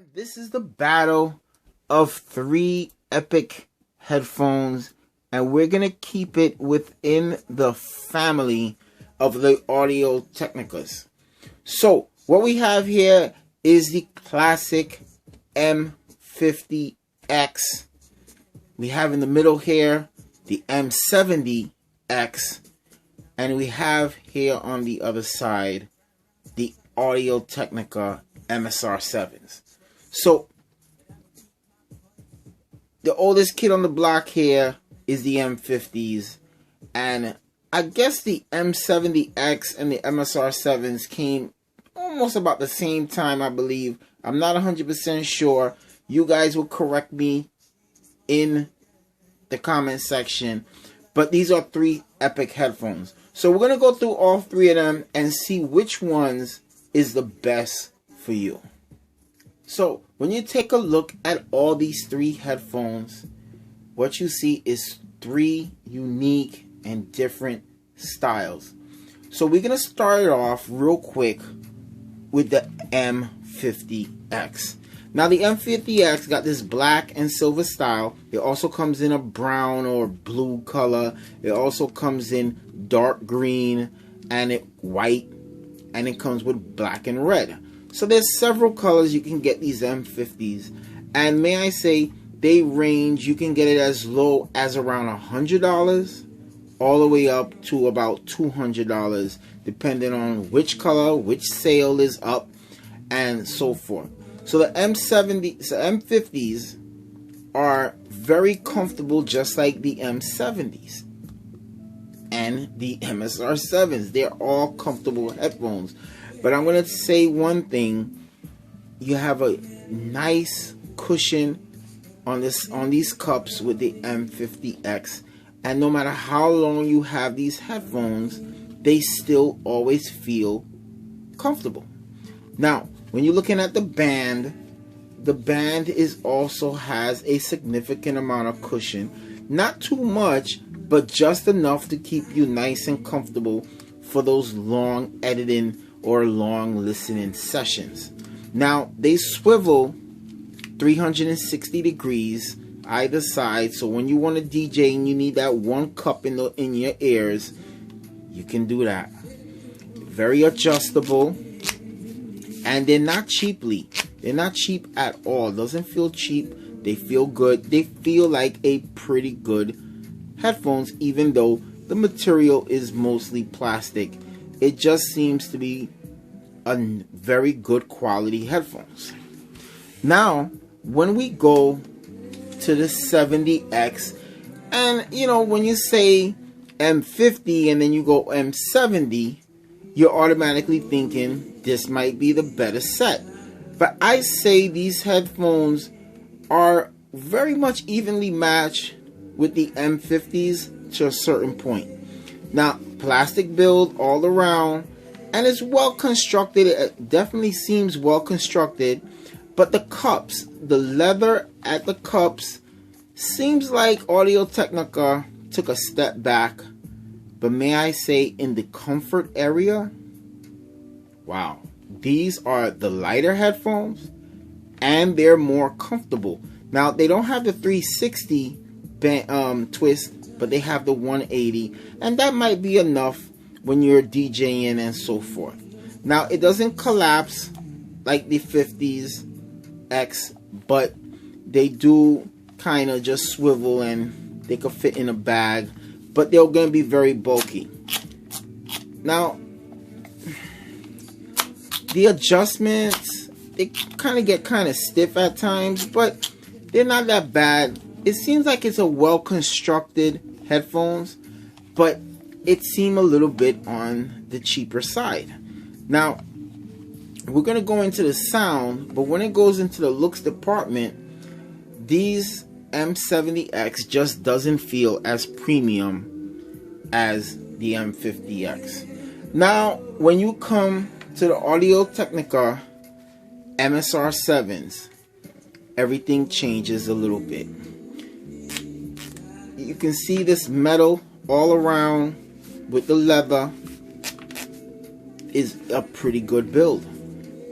And this is the battle of three epic headphones, and we're gonna keep it within the family of the Audio Technicas. So what we have here is the classic M50X. We have in the middle here the M70X, and we have here on the other side the Audio Technica MSR7s. So the oldest kid on the block here is the M50s, and I guess the M70X and the MSR7s came almost about the same time, I believe. I'm not 100% sure. You guys will correct me in the comment section, but these are three epic headphones. So we're going to go through all three of them and see which ones is the best for you. So when you take a look at all these three headphones, what you see is three unique and different styles. So we're going to start it off real quick with the M50X. Now the M50X got this black and silver style. It also comes in a brown or blue color. It also comes in dark green and white, and it comes with black and red. So there's several colors you can get these M50s, and may I say they range. You can get it as low as around $100 all the way up to about $200, depending on which color, which sale is up, and so forth. So the M50s are very comfortable, just like the M70s and the MSR7s. They're all comfortable headphones. But I'm going to say one thing: you have a nice cushion on these cups with the M50X, and no matter how long you have these headphones, they still always feel comfortable. Now, when you're looking at the band is also has a significant amount of cushion. Not too much, but just enough to keep you nice and comfortable for those long editing or long listening sessions. Now, they swivel 360 degrees either side, so when you want to DJ and you need that one cup in your ears, you can do that. Very adjustable, and they're not cheap at all. Doesn't feel cheap. They feel good. They feel like a pretty good headphones, even though the material is mostly plastic. It just seems to be a very good quality headphones. Now, when we go to the 70X, and you know, when you say M50 and then you go M70, you're automatically thinking this might be the better set. But I say these headphones are very much evenly matched with the M50s to a certain point. Now, plastic build all around, and it's well constructed. It definitely seems well constructed. But the cups, the leather at the cups, seems like Audio Technica took a step back. But may I say, in the comfort area, wow, these are the lighter headphones, and they're more comfortable. Now, they don't have the 360 twist, but they have the 180, and that might be enough when you're DJing and so forth. Now, it doesn't collapse like the 50s X, but they do kind of just swivel and they could fit in a bag, but they're going to be very bulky. Now, the adjustments, they kind of get kind of stiff at times, but they're not that bad. It seems like it's a well-constructed headphones, but it seemed a little bit on the cheaper side. Now, we're going to go into the sound, but when it goes into the looks department, these M70X just doesn't feel as premium as the M50X. Now, when you come to the Audio Technica MSR7s, everything changes a little bit. You can see this metal all around with the leather is a pretty good build.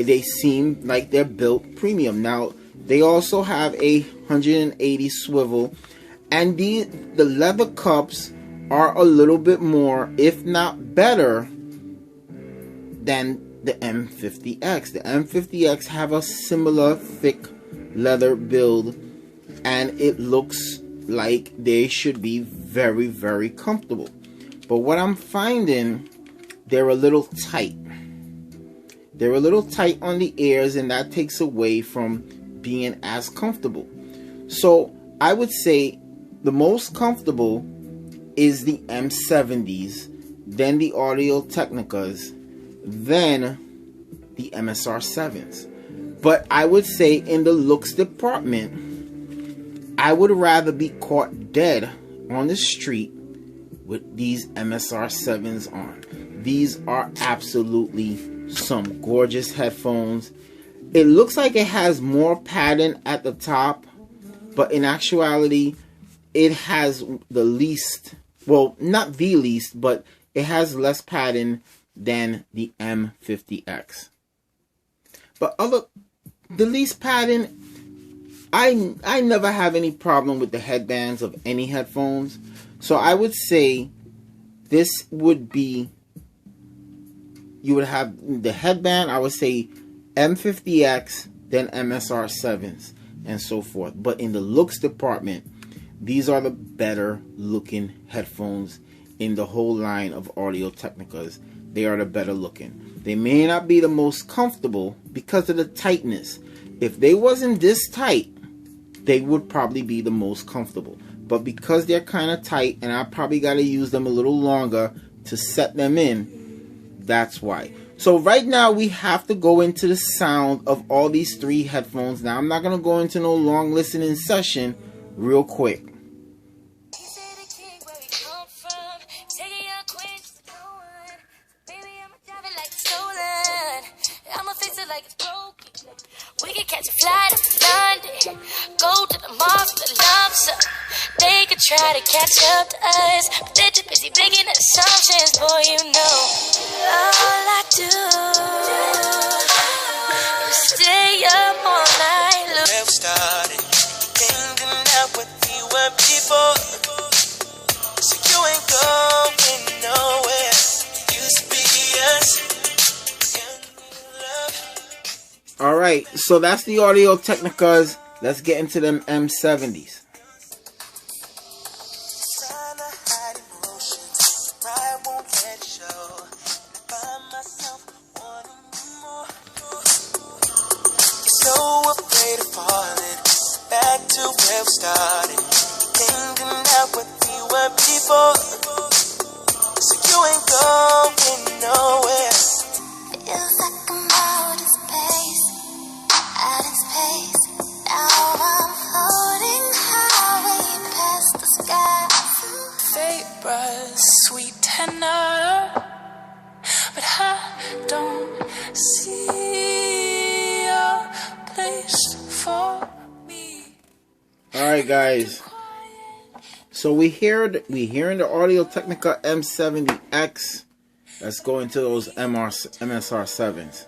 they seem like they're built premium. Now, they also have a 180 swivel, and the leather cups are a little bit more, if not better, than the M50X. The M50X have a similar thick leather build, and it looks like they should be very, very comfortable. But what I'm finding, they're a little tight. They're a little tight on the ears, and that takes away from being as comfortable. So I would say the most comfortable is the M70s, then the Audio Technicas, then the MSR7s. But I would say in the looks department, I would rather be caught dead on the street with these MSR7s on. These are absolutely some gorgeous headphones. It looks like it has more padding at the top, but in actuality, it has the least, well, not the least, but it has less padding than the M50X. But the least padding, I never have any problem with the headbands of any headphones. So I would say this would be, you would have the headband, I would say M50X, then MSR7s, and so forth. But in the looks department, these are the better looking headphones in the whole line of Audio Technicas. They are the better looking. They may not be the most comfortable because of the tightness. If they wasn't this tight, they would probably be the most comfortable. But because they're kind of tight, and I probably got to use them a little longer to set them in, that's why. So right now we have to go into the sound of all these three headphones. Now I'm not going to go into no long listening session real quick. We can catch a flight up to London, go to the mall for the lump sum. They could try to catch up to us, but they're too busy making assumptions. Boy, you know, all I do is stay up all night. We've started hanging out with you and people, so you ain't going nowhere. You used to be us. Alright, so that's the Audio Technicas. Let's get into them M70s. So afraid of falling back to where we started, hanging out with you and people, so you ain't going nowhere. Feels like I'm out of space, out in space. Now I'm floating highway past the sky. Vaporous, sweet tenor, but I don't see a place for me. Alright guys, so we hear in the Audio Technica M70X. Let's go into those MSR7s.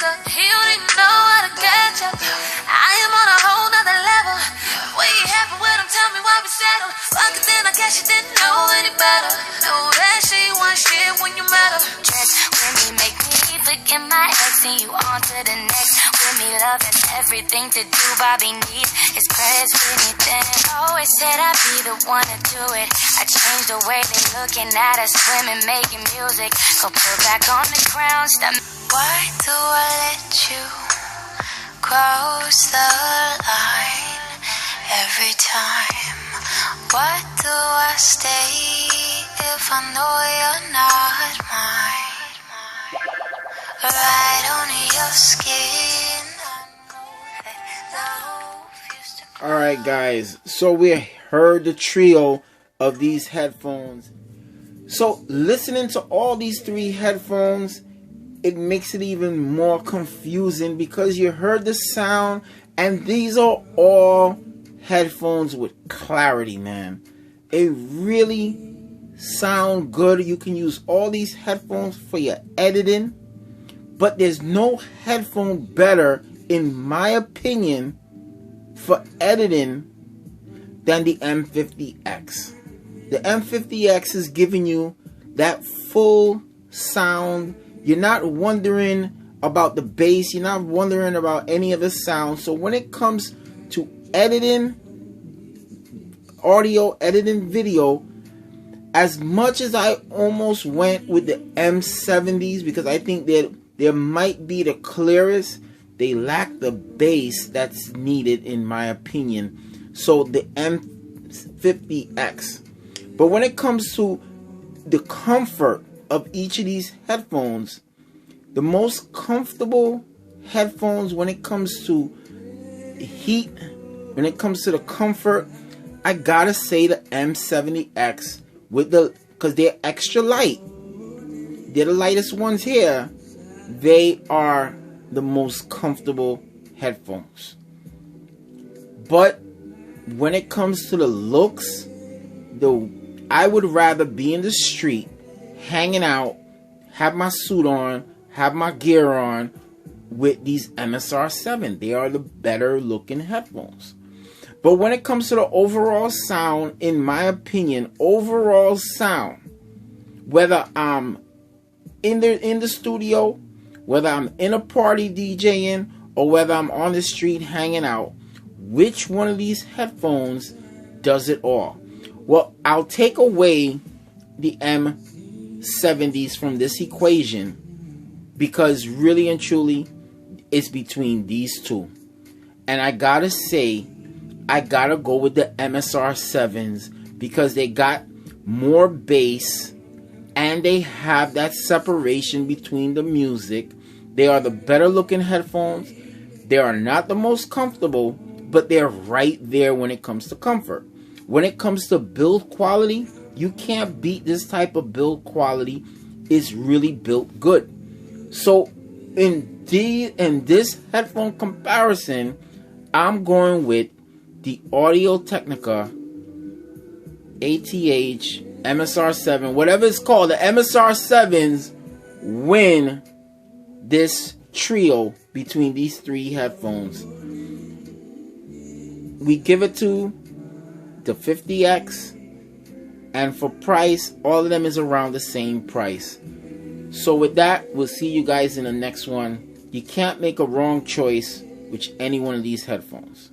He don't even know how to catch up. I am on a whole nother level. What you happen with him, tell me why we settle. Fuck it, then I guess you didn't know any better. Know that she want shit when you met her. Dress with me, make me forget my ex, and you on to the next. With me, love is everything to do. Bobby needs his prayers with me. Then always said I'd be the one to do it. I changed the way they looking at us, swimming, making music. Go put back on the ground, stop. Why do I let you cross the line every time? Why do I stay if I know you're not mine? Right on your skin. Alright guys, so we heard the trio of these headphones. So listening to all these three headphones, it makes it even more confusing because you heard the sound And these are all headphones with clarity, man. They really sound good. You can use all these headphones for your editing, but there's no headphone better, in my opinion, for editing than the M50X. The M50X is giving you that full sound. You're not wondering about the bass. You're not wondering about any of the sound. So when it comes to editing audio, editing video, as much as I almost went with the M70s, because I think that they might be the clearest, they lack the bass that's needed, in my opinion. So the M50X. But when it comes to the comfort of each of these headphones, the most comfortable headphones when it comes to heat, when it comes to the comfort, I gotta say the M70X, because they're extra light. They're the lightest ones here. They are the most comfortable headphones. But when it comes to the looks, I would rather be in the street, hanging out, have my suit on, have my gear on with these MSR7. They are the better looking headphones. But when it comes to the overall sound, in my opinion, overall sound, whether I'm in the studio, whether I'm in a party DJing, or whether I'm on the street hanging out, which one of these headphones does it all? Well, I'll take away the M70s from this equation, because really and truly it's between these two. And I gotta say, I gotta go with the MSR7s, because they got more bass and they have that separation between the music. They are the better looking headphones. They are not the most comfortable, but they're right there when it comes to comfort. When it comes to build quality, you can't beat this type of build quality. It's really built good. So in this headphone comparison, I'm going with the Audio-Technica ATH MSR7, whatever it's called. The MSR7s win this trio between these three headphones. We give it to the 50X, and for price, all of them is around the same price. So with that, we'll see you guys in the next one. You can't make a wrong choice with any one of these headphones.